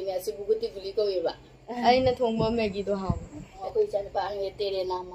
मैं से बुगुती बुली को ये बा आई ना थोंबा मैगी तो हाँ कोई चल पाएंगे तेरे नाम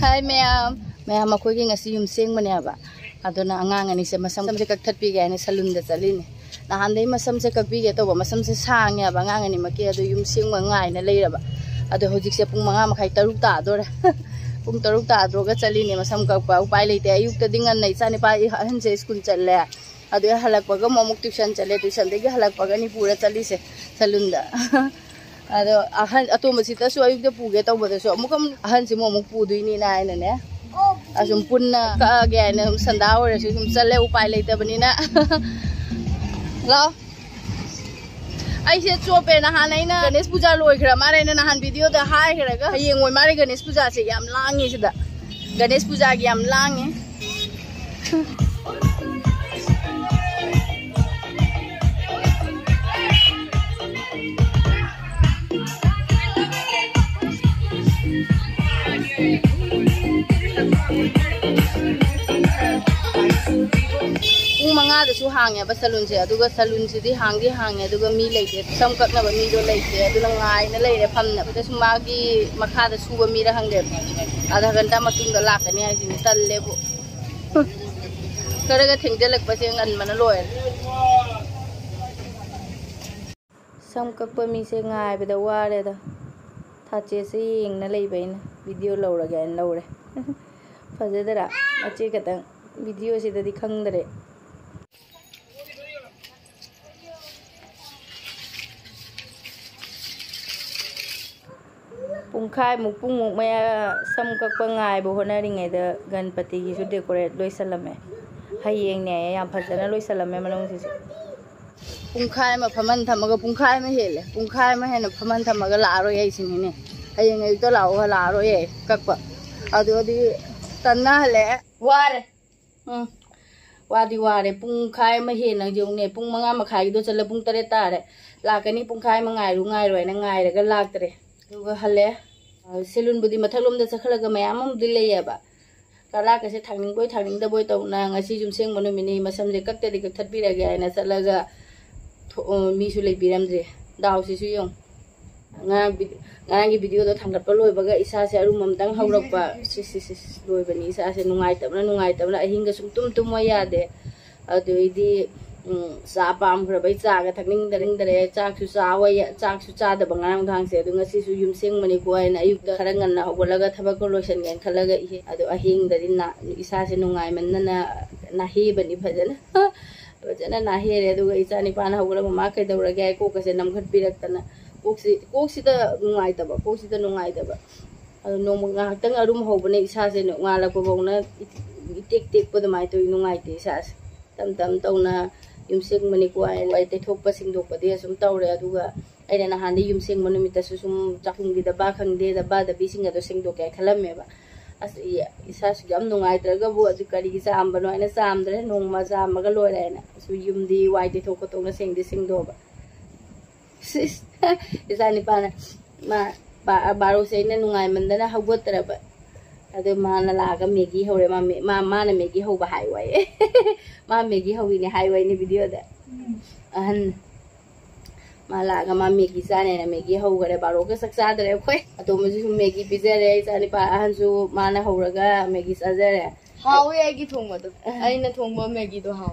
हाय मैम अखोई की ngasi yum seng mane aba aduna angang ani se masam se kaktat pi ga ne salon da chaline nahan dei masam se kakpi ge to ba masam se sang ya ba angang ani make adu yum seng ma ngai na leira ba adu hojik se pung 5 makhai 6 ta dore pung 6 ta dro ga chaline masam kak pa upai leite ayuk ta dingan nei chani pa han se school challe adu halak pa ga momuk tuition challe tuition de ga halak pa ga ni pura chali se salon da ado ahan atom si ta so ayuk de puge taw ba de so amukam ahan si momuk pu dui ni na ina ne asum punna ka ge na sandaw re sum challe upai leite bani na lo ai se chope na han ai na Ganesh puja loi khra mare na han video da hai khra ga hayeng oi mare Ganesh puja se yam langi sida Ganesh puja gi yam langi Manga da su hangya ba salon se aduga salon si di hangya aduga mi leite sam kak na ba mi do leite adula ngai na leire pham na ba su magi makha da su ba mi ra hangde adha ganta matung da lakani ai sin talle bo karaga thengjalak pa se ngan mana loy sam kak pa mi se ngai ba da ware da thache se yeng na lei bain video lawra ga en lawre fajadara ache katang video se da di khangdare Pungkai mukpung mukmaya sam kakpa ngai bo honari ngai da Ganpati gi su decorate loisalame hayeng ne ya phajana loisalame manong si pungkai ma phaman thamaga pungkai ma hele pungkai ma hena phaman thamaga la ro yai sing ne hayeng ai to la o la ro ye kakpa adu adi tanna hale ware wadi pungkai ma hena jong ne pung 5 makhai do chala pung 3 tare lakani pungkai ma ngai ru ngai roi na ngai raga laktre duga hale selun budi mathakhlom da chakhalaga mayam am dile yaba kala ka se thangning da boy to na ngasi jum seng manu mini masam je kakte di kak thatpi ra ga na chalaga mi su lei piram je daw si su yong nga gi video do thangat pa loi baga isa se arum mam dang haurak pa si loi bani isa se nungai tabna ahinga sum tum wa ya de adu idi sa pam khra bai cha ga thakning dare chak su cha da bangang thang se du ngasi su yum seng mani ko ai na ayuk da khara ngan na hogolaga thaba ko loisan gen khalaga hi adu ahing da din na isa se nungai man na hi bani bhajana na hi re du ga isa ni pan hogola ma kai dawra ga ko ka se nam khat pirak tana koksi da nungai ta ba adu no nga tang arum ho bane isa se no nga la ko bong na tek pa da mai to nungai te isa tam tawna yumseng mani ko ai te thok pa sing dok pa de sum tawre aduga aina na han de yumseng manu mita su sum chakhung gi da ba khang de da ba da bi sing ado sing dok kai khalam me ba as isa su gam nungai traga bu adu kari gi sam bano aina sam dre nong ma sam ma ga loi ra na su yum di wai te thok ko to na sing de sing do ba isa ni pa na ma baro se na nungai man da na hagot tra ba adu ma na la ga megi hore ma na megi ho ba hai wai ma megi ho ni hai wai ni video da ahan ma la ga ma megi sa ne na megi ho gare baro ga sak sa dare khoi atu mu ju megi pizare sa ni pa ahan su ma na ho ga megi sa jare hawe ai gi thong ma do ai na thong ma megi do haw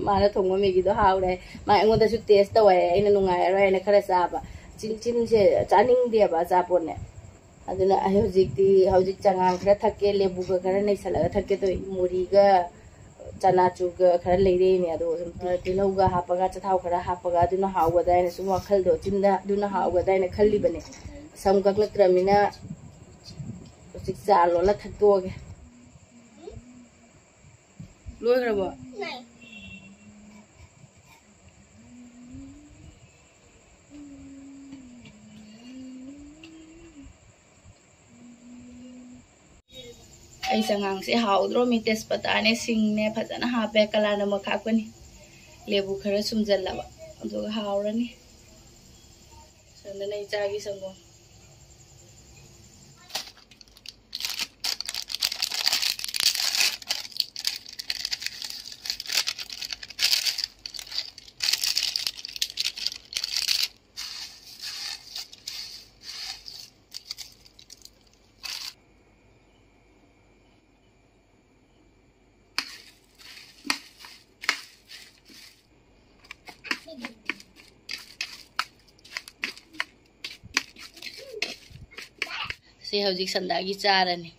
ma na thong ma megi do haw re ma engo da su taste ta wai ai na nungai ra ai na khara sa ba chin se chaning de ba za pon ne aduna hojik changang khara thakke lebu ga khara nei sala thakke to muri ga chana chu ga khara leire ne ado tilau ga hapaga chathau khara hapaga aduna hawga dai na sum wakhal do chinda aduna hawga dai na khalli bane sam gak latramina hojik cha lo la thakto ge loi khara ba nai ai sangang se haudro mi tespata ne sing ne phajana ha pe kala na ma khak pani lebu khara sumjalla ba adu haurani sandana ichagi sango से हौजिक संदागी चारनी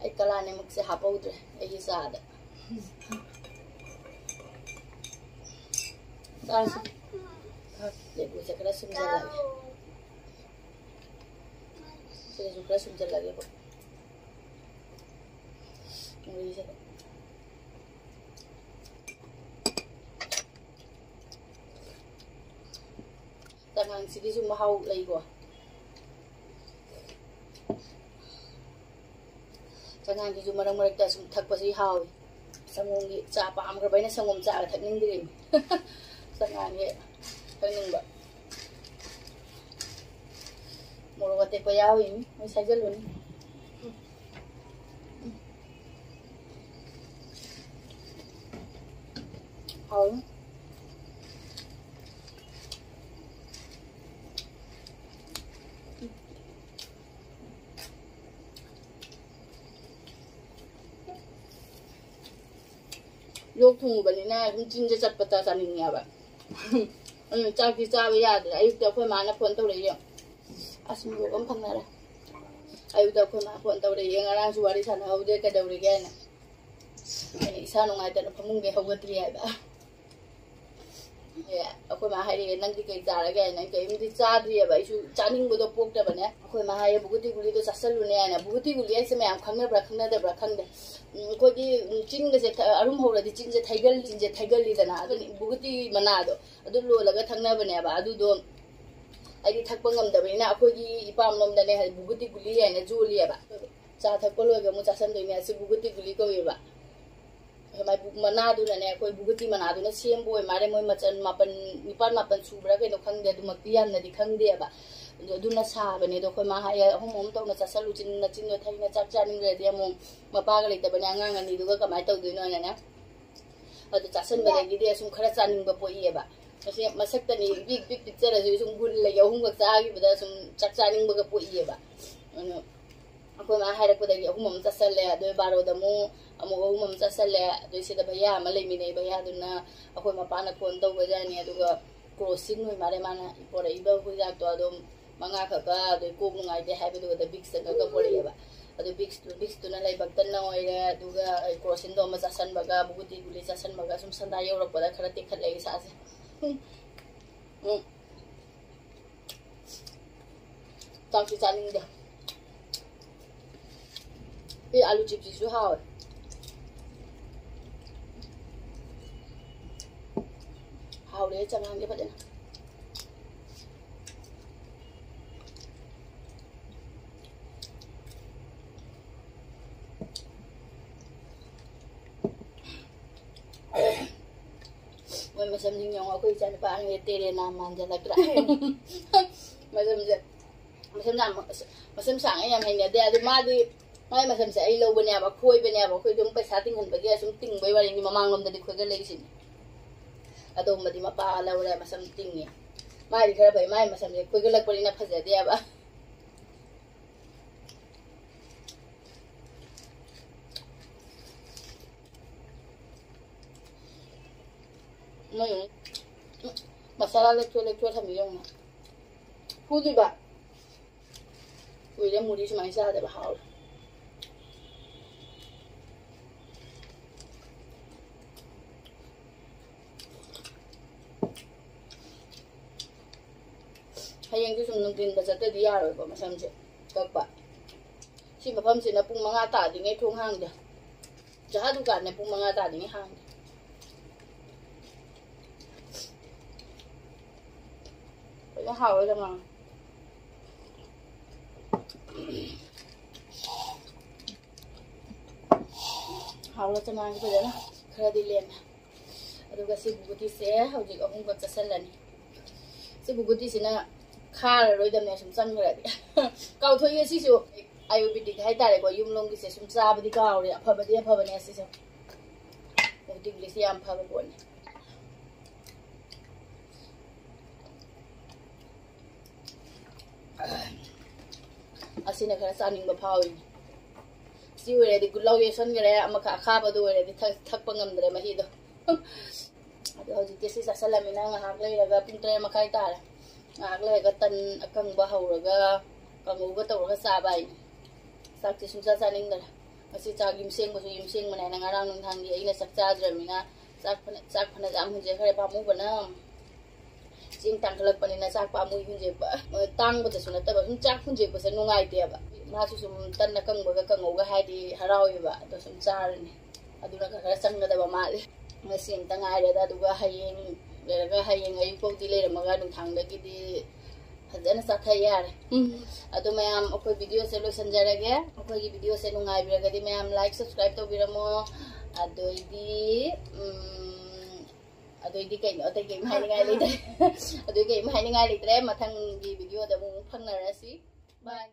आई कलाने मुक्से हापौद्रे आई चाद चास लेबू से खरा सुमजल लागे से खरा सुमजल लागे को मुरी से तंगांग सिदी सु महाउ लईगो तंगांग की सु मरंग मरकता सु थकपसि हाउ संगोंगी चा पामग्रबैना संगोम चा थकनिंगदिरि तंगांग हे थकनिंगबा मोरो वते को यावी मी साइजलुनी हाउ लोग थूबनीना चिंजे चटपटा चानिंगेबा चाकी चाब याद अयुक्त अखोय माना फोन तौरई असम लोग हम फंगनारा अयुक्त अखोय मा phone तौरई ngaraang su wari sana haude ka dawrige na isa nungai ta phamunge hawgatri aiba ya akhoi ma hairi nang di kai jara ga na kai mi chadri ba isu chaning bodo pokta bane akhoi ma haye buguti guli do sasalu ne na buguti guli ai se me am khangna bra khangde ko di chin ge se arum hora di chin je thaigal li dana adu buguti mana do adu lo laga thangna bane ba adu do ai di thakpa ngam da bina akhoi gi ipam nom da ne buguti guli ai na joli ba cha thakpa lo ga mu cha san do ne se buguti guli ko ba mai mana du na ne akhoi buguti mana du na sem boy mare moi machan mapan nipan mapan subra ke no khangde du makiyan na di khangde ba du na sa bane do khoi ma ha ya hom to na cha salu chin no thai na chak chaning re dia mo mapa ga le ta bane angang ani du ga kamai tau du no na na adu cha san ba gi dia sum khara chaning ba poi ba ase masak ta ni big picture ju sum gul le ya hum ga cha gi ba sum chak chaning ba ga poi ba ano akhoi ma ha ra ko da gi hum cha sal le do baro da mo amu hum cha sal le do se da baya ma le mi nei baya du na akhoi ma pa na phone tau ba ja ni adu ga crossing noi mare mana ipora iba hu ja to adom manga ka ka do ko ngai de ha be do da big sa ka pori ba adu big tu na lai bak tan na oi re du ga crossing do ma cha san ba ga buguti guli cha san ba ga sum sanda yo ro pa da khara te khat lai sa se tang chi chaning da e alu chip su ha hào để chẳng hạn như vậy nè mình mà xem những nhóm ở quê cha ba anh tê để làm màn cho lại mà xem sáng anh em hành nhà đẻ thì mà đi mai mà xem sẽ ai lâu bên nhà bà khôi chúng phải sát tinh thần bây giờ chúng tinh bây giờ nhưng mà mang lông để khôi cái lấy gì atau mati mapa laura masam tingi mai di khara bai mai masam je koi galak pari na phaja dia ba mai masala lecture thami yong na hu di ba koi le muri smai sa da ba haul hayang ju sum nung tin ba jate di yaro ba masam je kak ba si ba pham si na pung manga ta di ngai thong hang ja ja du kan ne pung manga ta di ngai hang ba hao ra ma hao la chana ba ja na khara di len adu ga si buguti se hau ji ahung ba chasal lani si buguti sina khar roi dam ne sum chan gra di kau thoi ye si su ayurvedic hai tare ko yum long gi se sum cha ba di kau re apha ba ne si se ko di li si am pha ba bon asina khara chaning ba phawi si we di gulau ye son gre am kha kha ba do re di thak pa ngam dre ma hi do ado ji ke si sa salamina nga hak le ga pung tre ma khai ta ngak le ga tan akang ba haw ga ꯀꯥꯡꯉꯧꯒ ꯇꯧꯔꯒ ꯆꯥꯕ ꯑꯩ ꯆꯥꯛꯁꯦ ꯁꯨꯡꯆꯥ ꯆꯥꯅꯤꯡꯗꯔꯦ ꯉꯁꯤ ꯆꯥꯛ ꯌꯨꯝꯁꯦꯡꯕꯁꯨ ꯌꯨꯝꯁꯦꯡꯕꯅꯦ ꯍꯥꯏꯅ ꯉꯔꯥꯡ ꯅꯨꯡꯗꯥꯡꯗꯤ ꯑꯩꯅ ꯆꯥꯛ ꯆꯥꯗ꯭ꯔꯕꯅꯤꯅ ꯆꯥꯛ ꯐꯅ ꯌꯥꯝ ꯍꯨꯟꯖꯦꯛꯈ꯭ꯔꯦ ꯄꯥꯝꯃꯨꯕꯅ ꯆꯦꯡ ꯇꯥꯡꯈꯠꯂꯛꯄꯅꯤꯅ ꯆꯥꯛ ꯄꯥꯝꯃꯨꯏ ꯍꯨꯟꯖꯦꯛꯄ ꯇꯥꯡꯕꯗꯁꯨ ꯅꯠꯇꯕ ꯁꯨꯝ ꯆꯥꯛ ꯍꯨꯟꯖꯦꯛꯄꯁꯦ ꯅꯨꯡꯉꯥꯏꯇꯦꯕ ꯃꯥꯁꯨ ꯁꯨꯝ ꯇꯟꯅ ꯀꯪꯕꯒ ꯀꯥꯡꯉꯧꯒ ꯍꯥꯏꯗꯤ ꯍꯔꯥꯎꯋꯦꯕ ꯑꯗꯣ ꯁꯨꯝ ꯆꯥꯔꯅꯤ ꯑꯗꯨꯅ ꯈꯔ ꯆꯪꯒꯗꯕ ꯃꯥꯜꯂꯦ ꯉꯁꯤ ꯑꯝꯇ ꯉꯥꯏꯔꯦꯗ ꯑꯗꯨꯒ ꯍꯌꯦꯡ ꯂꯩꯔꯒ ꯍꯌꯦꯡ ꯑꯌꯨꯛ ꯐꯥꯎꯗꯤ ꯂꯩꯔꯝꯃꯒ ꯅꯨꯡꯊꯥꯡꯗꯒꯤꯗꯤ ꯐꯖꯅ ꯆꯥꯊ ꯌꯥꯔꯦ ꯑꯗꯣ ꯃꯌꯥꯝ ꯑꯩꯈꯣꯏ ꯚꯤꯗꯤꯑꯣꯁꯦ ꯂꯣꯏꯁꯤꯟꯖꯔꯒꯦ ꯑꯩꯈꯣꯏꯒꯤ ꯚꯤꯗꯤꯑꯣꯁꯦ ꯅꯨꯡꯉꯥꯏꯕꯤꯔꯒꯗꯤ ꯃꯌꯥꯝ ꯂꯥꯏꯛ ꯁꯕꯁꯀ꯭ꯔꯥꯏꯕ ꯇꯧꯕꯤꯔꯝꯃꯣ ꯑꯗꯨꯏꯗꯤ ꯀꯩꯅꯣ ꯑꯇꯩ ꯀꯩꯝ ꯍꯥꯏꯅꯤꯡꯉꯥꯏ ꯂꯩꯇ꯭ꯔꯦ ꯑꯗꯨꯏ ꯀꯩꯝ ꯍꯥꯏꯅꯤꯡꯉꯥꯏ ꯂꯩꯇ꯭ꯔꯦ ꯃꯊꯪꯒꯤ ꯚꯤꯗꯤꯑꯣꯗ ꯑꯃꯨꯛ ꯐꯪꯅꯔꯁꯤ ꯕꯥꯏ